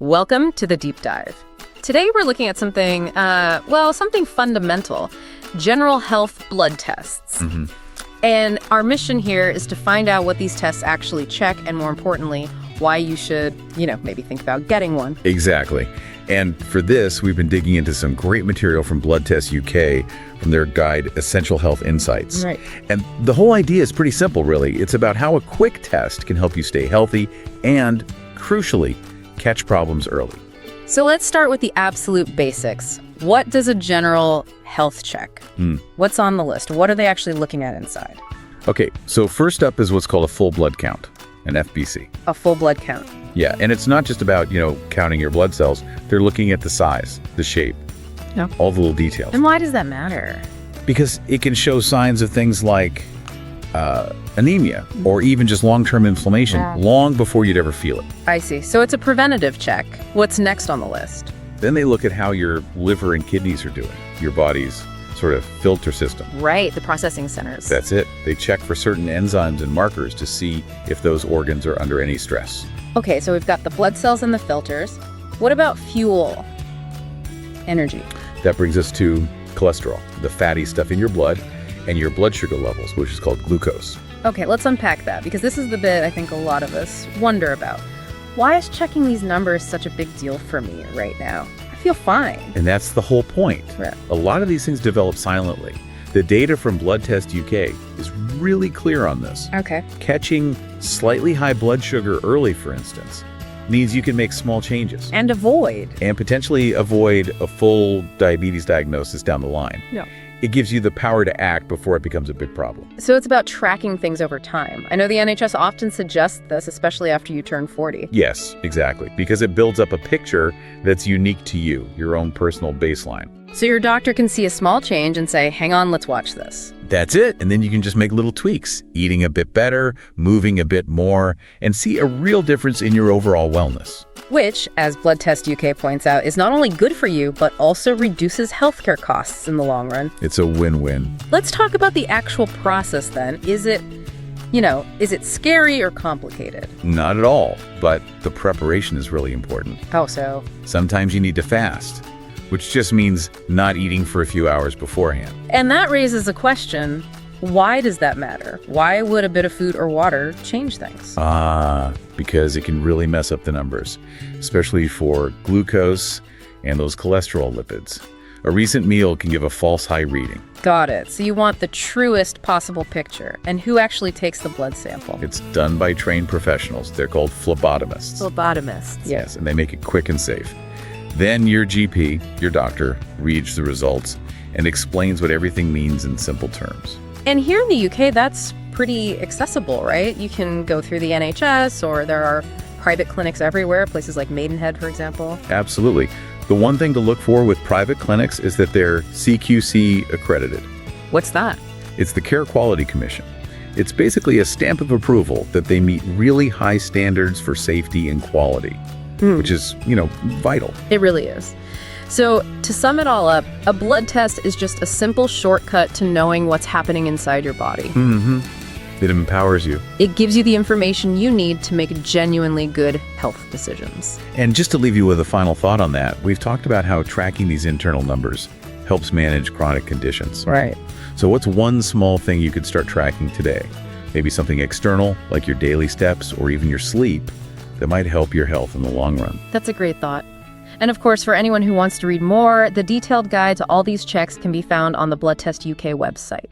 Welcome to the deep dive. Today we're looking at something, something fundamental, general health blood tests. And our mission here is to find out what these tests actually check and, more importantly, why you should, maybe think about getting one. Exactly. And for this, we've been digging into some great material from Blood Test UK from their guide, Essential Health Insights. Right. And the whole idea is pretty simple, really. It's about how a quick test can help you stay healthy and, crucially, catch problems early. So let's start with the absolute basics. What does a general health check? What's on the list? What are they actually looking at inside? Okay, so first up is what's called a full blood count, an FBC. A full blood count. Yeah, and it's not just about, counting your blood cells. They're looking at the size, the shape, all the little details. And why does that matter? Because it can show signs of things like anemia or even just long-term inflammation long before you'd ever feel it. I see. So it's a preventative check. What's next on the list? Then they look at how your liver and kidneys are doing, your body's sort of filter system. Right, the processing centers. That's it. They check for certain enzymes and markers to see if those organs are under any stress. Okay, so we've got the blood cells and the filters. What about fuel? Energy. That brings us to cholesterol, the fatty stuff in your blood, and your blood sugar levels, which is called glucose. Okay, let's unpack that, because this is the bit I think a lot of us wonder about. Why is checking these numbers such a big deal for me right now? I feel fine. And that's the whole point. Right. A lot of these things develop silently. The data from Blood Test UK is really clear on this. Okay. Catching slightly high blood sugar early, for instance, means you can make small changes. And potentially avoid a full diabetes diagnosis down the line. Yeah. It gives you the power to act before it becomes a big problem. So it's about tracking things over time. I know the NHS often suggests this, especially after you turn 40. Yes, exactly, because it builds up a picture that's unique to you, your own personal baseline. So your doctor can see a small change and say, hang on, let's watch this. That's it. And then you can just make little tweaks, eating a bit better, moving a bit more, and see a real difference in your overall wellness. Which, as Blood Test UK points out, is not only good for you, but also reduces healthcare costs in the long run. It's a win-win. Let's talk about the actual process then. Is it scary or complicated? Not at all, but the preparation is really important. How so? Sometimes you need to fast, which just means not eating for a few hours beforehand. And that raises a question. Why does that matter? Why would a bit of food or water change things? Because it can really mess up the numbers, especially for glucose and those cholesterol lipids. A recent meal can give a false high reading. Got it. So you want the truest possible picture. And who actually takes the blood sample? It's done by trained professionals. They're called phlebotomists. Phlebotomists. Yes, and they make it quick and safe. Then your GP, your doctor, reads the results and explains what everything means in simple terms. And here in the UK, that's pretty accessible, right? You can go through the NHS, or there are private clinics everywhere, places like Maidenhead, for example. Absolutely. The one thing to look for with private clinics is that they're CQC accredited. What's that? It's the Care Quality Commission. It's basically a stamp of approval that they meet really high standards for safety and quality, which is, vital. It really is. So to sum it all up, a blood test is just a simple shortcut to knowing what's happening inside your body. It empowers you. It gives you the information you need to make genuinely good health decisions. And just to leave you with a final thought on that, we've talked about how tracking these internal numbers helps manage chronic conditions. Right. So what's one small thing you could start tracking today? Maybe something external, like your daily steps or even your sleep, that might help your health in the long run. That's a great thought. And of course, for anyone who wants to read more, the detailed guide to all these checks can be found on the Blood Test UK website.